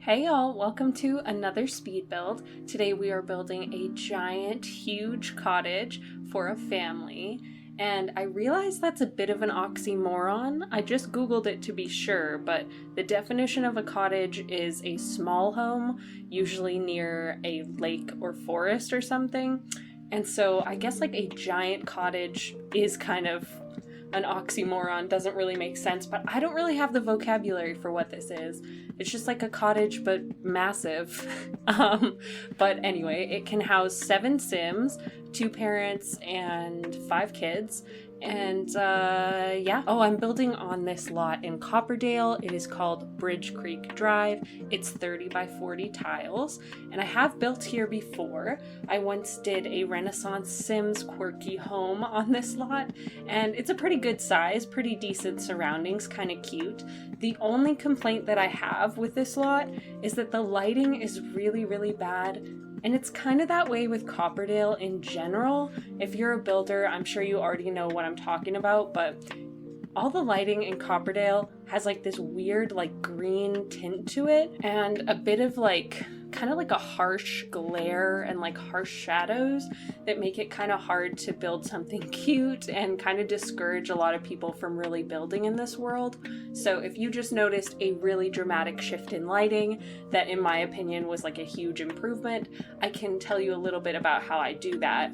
Hey y'all, welcome to another speed build. Today we are building a giant, huge cottage for a family. And I realize that's a bit of an oxymoron. I just Googled it to be sure, but the definition of a cottage is a small home, usually near a lake or forest or something. And so I guess like a giant cottage is kind of an oxymoron, doesn't really make sense, but I don't really have the vocabulary for what this is. It's just like a cottage, but massive. But anyway, it can house 7 Sims, 2 parents, and 5 kids. And yeah. Oh, I'm building on this lot in Copperdale. It is called Bridge Creek Drive. It's 30 by 40 tiles. And I have built here before. I once did a Renaissance Sims quirky home on this lot. And it's a pretty good size, pretty decent surroundings, kind of cute. The only complaint that I have with this lot is that the lighting is really, really bad. And it's kind of that way with Copperdale in general. If you're a builder, I'm sure you already know what I'm talking about, but all the lighting in Copperdale has like this weird like green tint to it and a bit of like kind of like a harsh glare and like harsh shadows that make it kind of hard to build something cute and kind of discourage a lot of people from really building in this world. So if you just noticed a really dramatic shift in lighting that in my opinion was like a huge improvement, I can tell you a little bit about how I do that.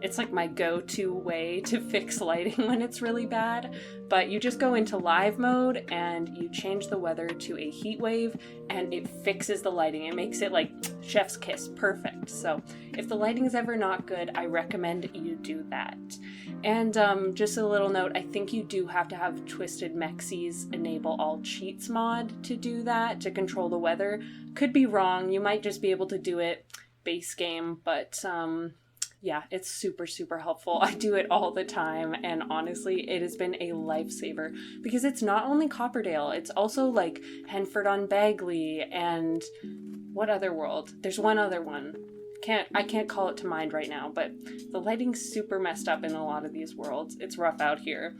It's like my go-to way to fix lighting when it's really bad, but you just go into live mode and you change the weather to a heat wave and it fixes the lighting. It makes it like chef's kiss, perfect. So if the lighting is ever not good, I recommend you do that. And just a little note, I think you do have to have Twisted Mexie's enable all cheats mod to do that, to control the weather. Could be wrong, you might just be able to do it base game, but yeah, it's super, super helpful. I do it all the time, and honestly, it has been a lifesaver because it's not only Copperdale, it's also like Henford-on-Bagley and what other world? There's one other one. I can't call it to mind right now, but the lighting's super messed up in a lot of these worlds. It's rough out here.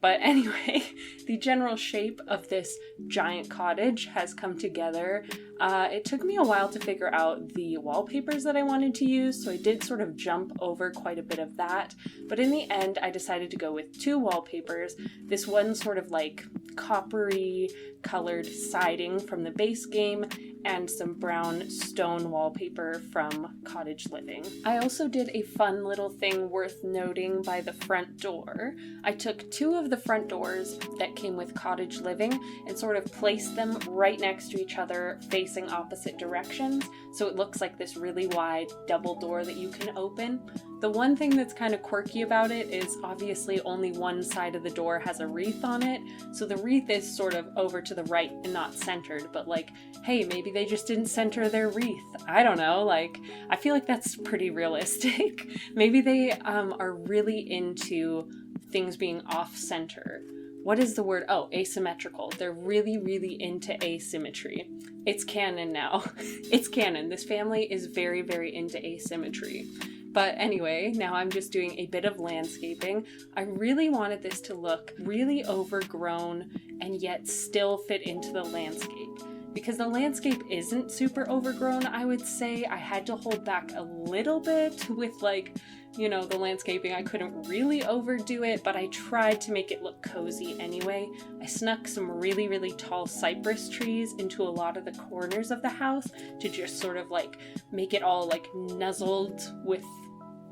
But anyway, the general shape of this giant cottage has come together. It took me a while to figure out the wallpapers that I wanted to use, so I did sort of jump over quite a bit of that. But in the end, I decided to go with 2 wallpapers. This one sort of like coppery colored siding from the base game and some brown stone wallpaper from Cottage Living. I also did a fun little thing worth noting by the front door. I took 2 of the front doors that came with Cottage Living and sort of placed them right next to each other facing opposite directions, so it looks like this really wide double door that you can open. The one thing that's kind of quirky about it is obviously only one side of the door has a wreath on it, so the wreath is sort of over to the right and not centered, but like, hey, maybe they just didn't center their wreath. I don't know, like, I feel like that's pretty realistic. Maybe they are really into things being off-center. What is the word? Oh, asymmetrical. They're really, really into asymmetry. It's canon now. It's canon. This family is very, very into asymmetry. But anyway, now I'm just doing a bit of landscaping. I really wanted this to look really overgrown and yet still fit into the landscape. Because the landscape isn't super overgrown, I would say. I had to hold back a little bit with like, you know, the landscaping. I couldn't really overdo it, but I tried to make it look cozy anyway. I snuck some really, really tall cypress trees into a lot of the corners of the house to just sort of like make it all like nuzzled with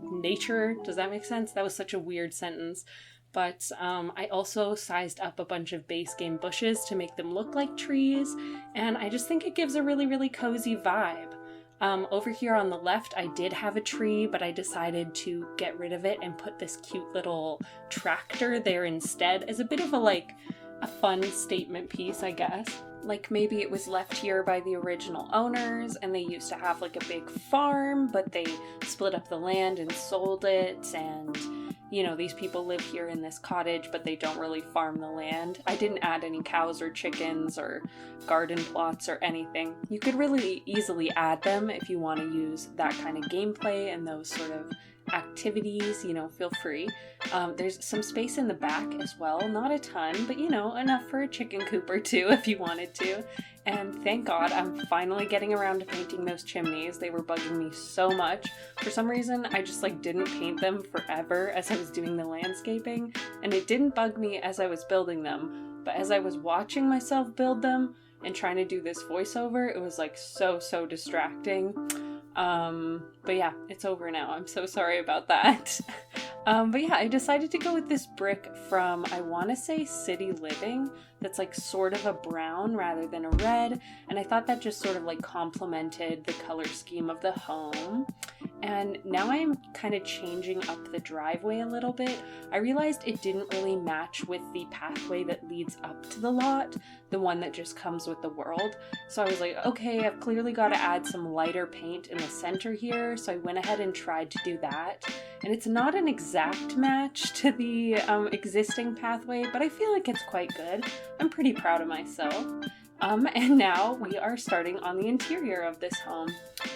nature. Does that make sense? That was such a weird sentence. But I also sized up a bunch of base game bushes to make them look like trees, and I just think it gives a really, really cozy vibe. Over here on the left, I did have a tree, but I decided to get rid of it and put this cute little tractor there instead as a bit of a fun statement piece, I guess. Like maybe it was left here by the original owners and they used to have like a big farm, but they split up the land and sold it, and you know, these people live here in this cottage, but they don't really farm the land. I didn't add any cows or chickens or garden plots or anything. You could really easily add them if you want to use that kind of gameplay and those sort of activities, feel free. There's some space in the back as well, not a ton, but enough for a chicken coop or two if you wanted to. And thank God I'm finally getting around to painting those chimneys. They were bugging me so much. For some reason, I just didn't paint them forever as I was doing the landscaping, and it didn't bug me as I was building them, but as I was watching myself build them and trying to do this voiceover, it was so distracting. But yeah, it's over now. I'm so sorry about that. But yeah, I decided to go with this brick from, I want to say City Living, that's sort of a brown rather than a red, and I thought that just sort of complemented the color scheme of the home. And now I am kind of changing up the driveway a little bit. I realized it didn't really match with the pathway that leads up to the lot, the one that just comes with the world. So I was like, okay, I've clearly got to add some lighter paint in the center here. So I went ahead and tried to do that. And it's not an exact match to the existing pathway, but I feel like it's quite good. I'm pretty proud of myself. And now we are starting on the interior of this home.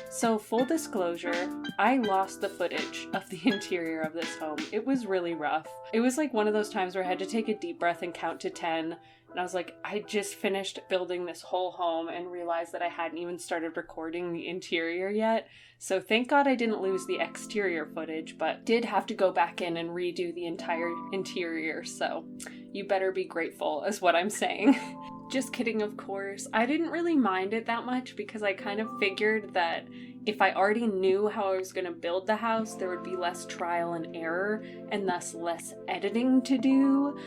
So full disclosure, I lost the footage of the interior of this home. It was really rough. It was one of those times where I had to take a deep breath and count to 10. And I was like, I just finished building this whole home and realized that I hadn't even started recording the interior yet. So thank God I didn't lose the exterior footage, but did have to go back in and redo the entire interior. So you better be grateful is what I'm saying. Just kidding, of course. I didn't really mind it that much because I kind of figured that if I already knew how I was going to build the house, there would be less trial and error and thus less editing to do.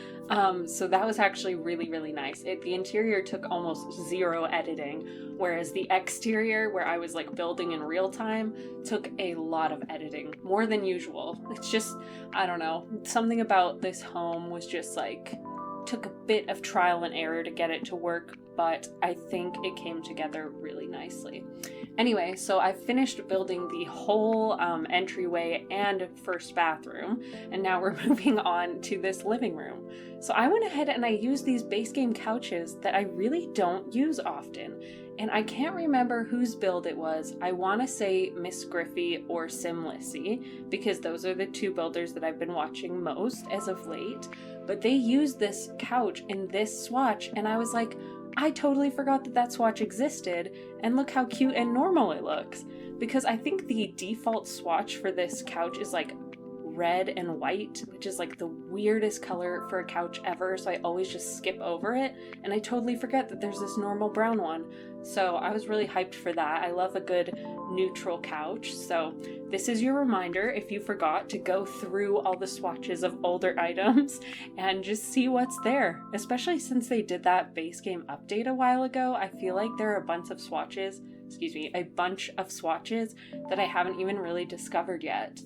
So that was actually really nice. The interior took almost zero editing, whereas the exterior, where I was building in real time, took a lot of editing, more than usual. It's just, I don't know, something about this home was just took a bit of trial and error to get it to work, but I think it came together really nicely. Anyway, so I finished building the whole entryway and first bathroom, and now we're moving on to this living room. So I went ahead and I used these base game couches that I really don't use often, and I can't remember whose build it was. I want to say Miss Griffey or Simlissy, because those are the two builders that I've been watching most as of late. But they used this couch in this swatch, and I was like, I totally forgot that swatch existed, and look how cute and normal it looks. Because I think the default swatch for this couch is red and white, which is the weirdest color for a couch ever, so I always just skip over it, and I totally forget that there's this normal brown one. So I was really hyped for that. I love a good neutral couch, so this is your reminder if you forgot to go through all the swatches of older items and just see what's there. Especially since they did that base game update a while ago, I feel like there are a bunch of swatches that I haven't even really discovered yet.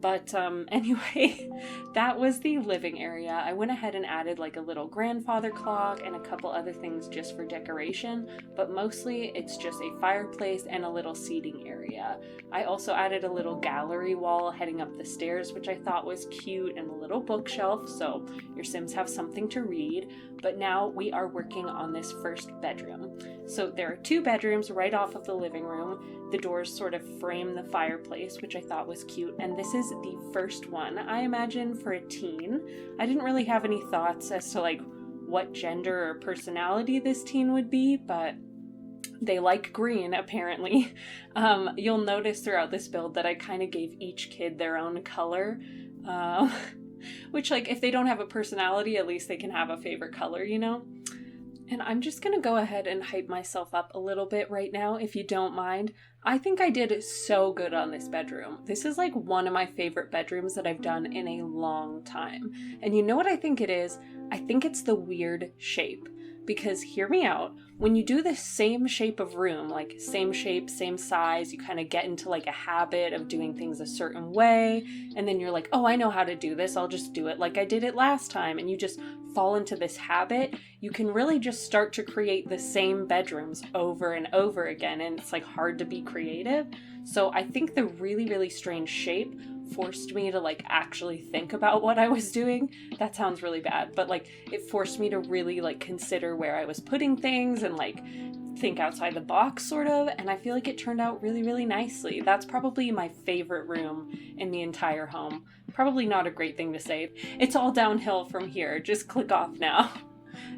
But anyway, that was the living area. I went ahead and added a little grandfather clock and a couple other things just for decoration, but mostly it's just a fireplace and a little seating area. I also added a little gallery wall heading up the stairs, which I thought was cute, and a little bookshelf so your Sims have something to read. But now we are working on this first bedroom. So there are two bedrooms right off of the living room. The doors sort of frame the fireplace, which I thought was cute, and this is the first one, I imagine, for a teen. I didn't really have any thoughts as to what gender or personality this teen would be, but they like green, apparently. You'll notice throughout this build that I kind of gave each kid their own color, which if they don't have a personality, at least they can have a favorite color, And I'm just gonna go ahead and hype myself up a little bit right now, if you don't mind. I think I did so good on this bedroom. This is one of my favorite bedrooms that I've done in a long time. And you know what I think it is? I think it's the weird shape. Because hear me out, when you do the same shape of room, same shape, same size, you kind of get into a habit of doing things a certain way, and then you're oh, I know how to do this, I'll just do it like I did it last time, and you just fall into this habit, you can really just start to create the same bedrooms over and over again, and it's hard to be creative. So I think the really strange shape forced me to actually think about what I was doing. That sounds really bad, but it forced me to really consider where I was putting things and think outside the box, sort of, and I feel like it turned out really, really nicely. That's probably my favorite room in the entire home. Probably not a great thing to say. It's all downhill from here. Just click off now.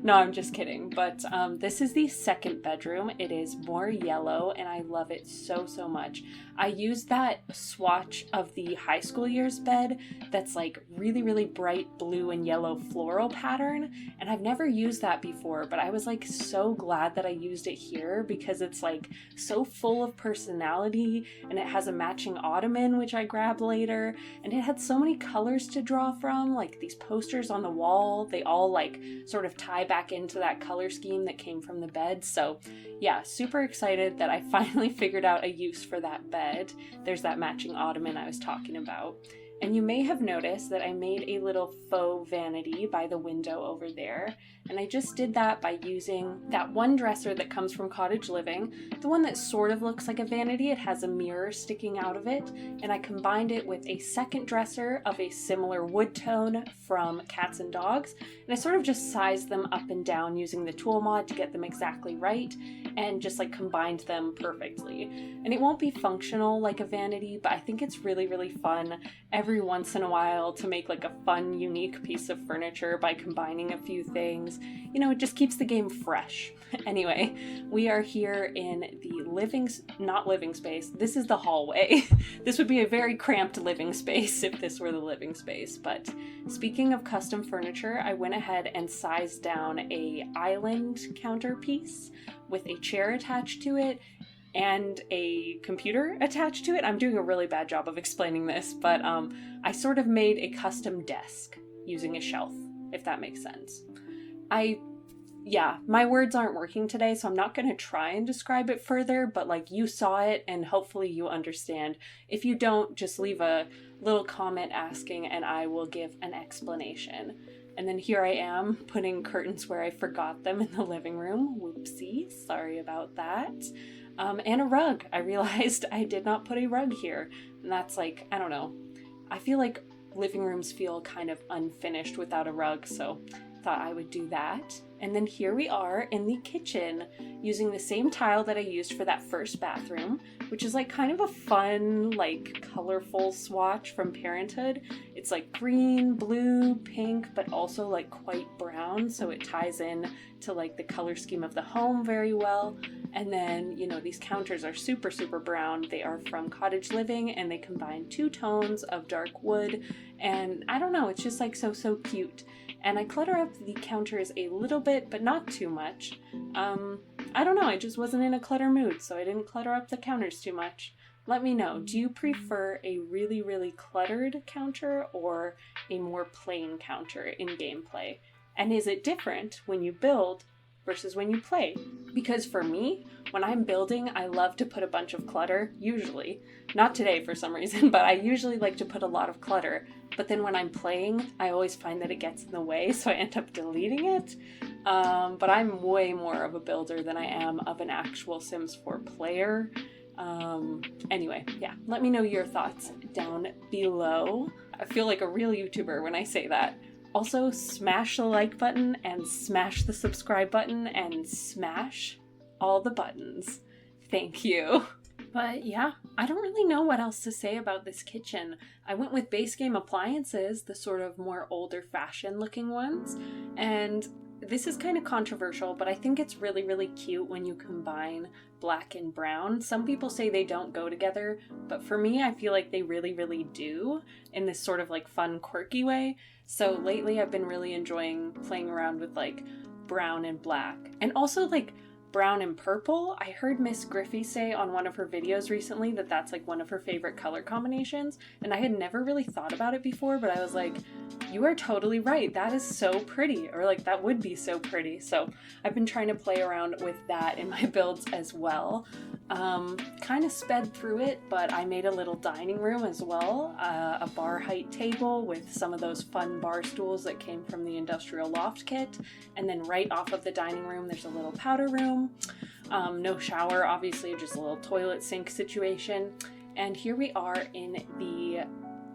No, I'm just kidding. But this is the second bedroom. It is more yellow and I love it so, so much. I used that swatch of the high school years bed that's like really, really bright blue and yellow floral pattern. And I've never used that before, but I was like so glad that I used it here because it's like so full of personality and it has a matching ottoman, which I grabbed later. And it had so many colors to draw from, like these posters on the wall. They all like sort of tie back into that color scheme that came from the bed. So yeah, super excited that I finally figured out a use for that bed. There's that matching ottoman I was talking about. And you may have noticed that I made a little faux vanity by the window over there. And I just did that by using that one dresser that comes from Cottage Living, the one that sort of looks like a vanity. It has a mirror sticking out of it. And I combined it with a second dresser of a similar wood tone from Cats and Dogs. And I sort of just sized them up and down using the tool mod to get them exactly right and just like combined them perfectly. And it won't be functional like a vanity, but I think it's really, really fun every once in a while to make like a fun, unique piece of furniture by combining a few things. You know, it just keeps the game fresh. Anyway, we are here in the not living space. This is the hallway. This would be a very cramped living space if this were the living space. But speaking of custom furniture, I went ahead and sized down a island counterpiece with a chair attached to it and a computer attached to it. I'm doing a really bad job of explaining this, but I sort of made a custom desk using a shelf, if that makes sense. My words aren't working today, so I'm not going to try and describe it further, but like you saw it and hopefully you understand. If you don't, just leave a little comment asking and I will give an explanation. And then here I am putting curtains where I forgot them in the living room. Whoopsie, sorry about that. And a rug. I realized I did not put a rug here. And that's like, I don't know. I feel like living rooms feel kind of unfinished without a rug, so thought I would do that. And then here we are in the kitchen using the same tile that I used for that first bathroom, which is like kind of a fun, like colorful swatch from Parenthood. It's like green, blue, pink, but also like quite brown. So it ties in to like the color scheme of the home very well. And then, you know, these counters are super, super brown. They are from Cottage Living and they combine two tones of dark wood. And I don't know, it's just like so, so cute. And I clutter up the counters a little bit, but not too much. I don't know, I just wasn't in a clutter mood, so I didn't clutter up the counters too much. Let me know, do you prefer a really, really cluttered counter or a more plain counter in gameplay? And is it different when you build versus when you play? Because for me, when I'm building, I love to put a bunch of clutter, usually. Not today for some reason, but I usually like to put a lot of clutter. But then when I'm playing, I always find that it gets in the way, so I end up deleting it. But I'm way more of a builder than I am of an actual Sims 4 player. Anyway, yeah, let me know your thoughts down below. I feel like a real YouTuber when I say that. Also, smash the like button and smash the subscribe button and smash all the buttons. Thank you. But yeah, I don't really know what else to say about this kitchen. I went with base game appliances, the sort of more older fashioned looking ones. And this is kind of controversial, but I think it's really, really cute when you combine black and brown. Some people say they don't go together, but for me, I feel like they really, really do in this sort of like fun, quirky way. So lately I've been really enjoying playing around with like brown and black. And also like brown and purple. I heard Miss Griffey say on one of her videos recently that that's like one of her favorite color combinations, and I had never really thought about it before, but I was like, you are totally right, that is so pretty, or like that would be so pretty. So I've been trying to play around with that in my builds as well. Kind of sped through it, but I made a little dining room as well, a bar height table with some of those fun bar stools that came from the Industrial Loft kit, and then right off of the dining room there's a little powder room. No shower, obviously, just a little toilet sink situation. And here we are in the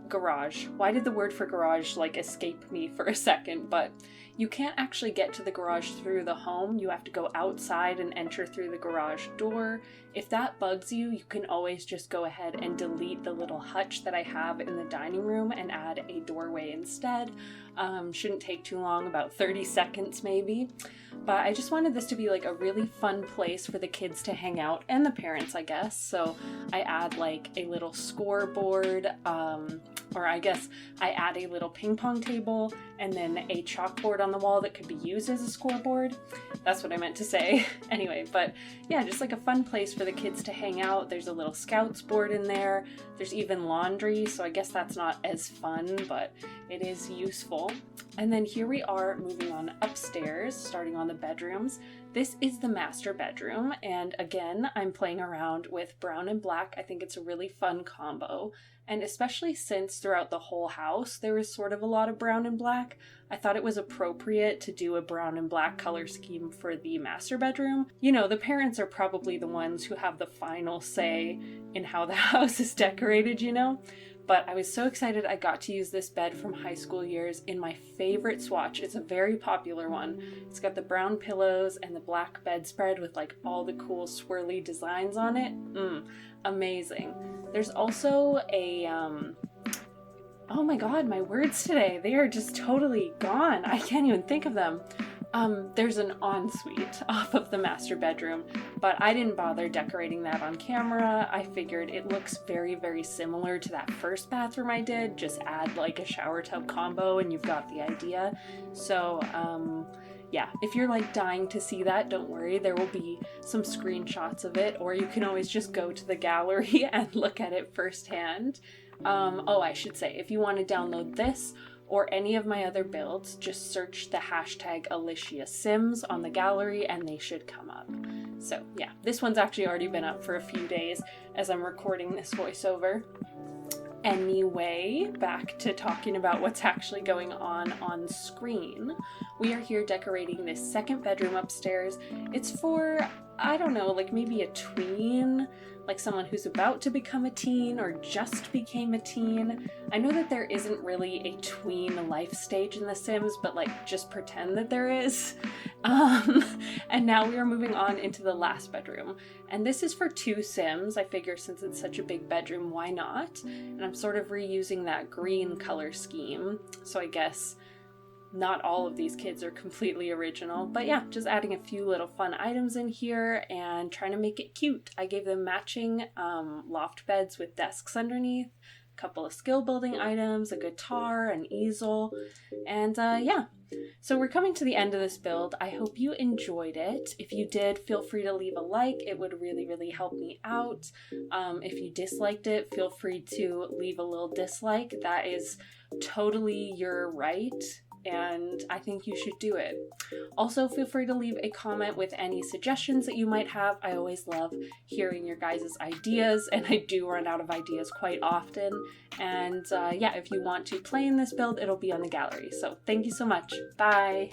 garage. Why did the word for garage like escape me for a second? But You can't actually get to the garage through the home. You have to go outside and enter through the garage door. If that bugs you, you can always just go ahead and delete the little hutch that I have in the dining room and add a doorway instead. Shouldn't take too long, about 30 seconds maybe. But I just wanted this to be like a really fun place for the kids to hang out, and the parents, I guess. So I add like a little scoreboard, or I guess I add a little ping pong table and then a chalkboard on the wall that could be used as a scoreboard. That's what I meant to say. Anyway, but yeah, just like a fun place for the kids to hang out. There's a little scouts board in there. There's even laundry, so I guess that's not as fun, but it is useful. And then here we are moving on upstairs, starting on the bedrooms. This is the master bedroom, and again, I'm playing around with brown and black. I think it's a really fun combo, and especially since throughout the whole house there was sort of a lot of brown and black, I thought it was appropriate to do a brown and black color scheme for the master bedroom. You know, the parents are probably the ones who have the final say in how the house is decorated, you know? But I was so excited I got to use this bed from high school years in my favorite swatch. It's a very popular one. It's got the brown pillows and the black bedspread with like all the cool swirly designs on it. Amazing. There's also a, oh my god, my words today, they are just totally gone. I can't even think of them. There's an ensuite off of the master bedroom, but I didn't bother decorating that on camera. I figured it looks very, very similar to that first bathroom I did. Just add like a shower tub combo and you've got the idea. So, yeah, if you're like dying to see that, don't worry, there will be some screenshots of it, or you can always just go to the gallery and look at it firsthand. Oh, I should say, if you want to download this or any of my other builds, just search the hashtag Alicia Sims on the gallery and they should come up. So yeah, this one's actually already been up for a few days as I'm recording this voiceover. Anyway, back to talking about what's actually going on screen. We are here decorating this second bedroom upstairs. It's for, I don't know, like maybe a tween, like someone who's about to become a teen or just became a teen. I know that there isn't really a tween life stage in The Sims, but like just pretend that there is. And now we are moving on into the last bedroom. And this is for 2 Sims. I figure since it's such a big bedroom, why not? And I'm sort of reusing that green color scheme. So I guess not all of these kids are completely original, but yeah, just adding a few little fun items in here and trying to make it cute. I gave them matching loft beds with desks underneath, a couple of skill building items, a guitar, an easel, and yeah. So we're coming to the end of this build. I hope you enjoyed it. If you did, feel free to leave a like. It would really, really help me out. If you disliked it, feel free to leave a little dislike. That is totally your right, and I think you should do it. Also, feel free to leave a comment with any suggestions that you might have. I always love hearing your guys' ideas, and I do run out of ideas quite often. And yeah, if you want to play in this build, it'll be on the gallery. So thank you so much. Bye!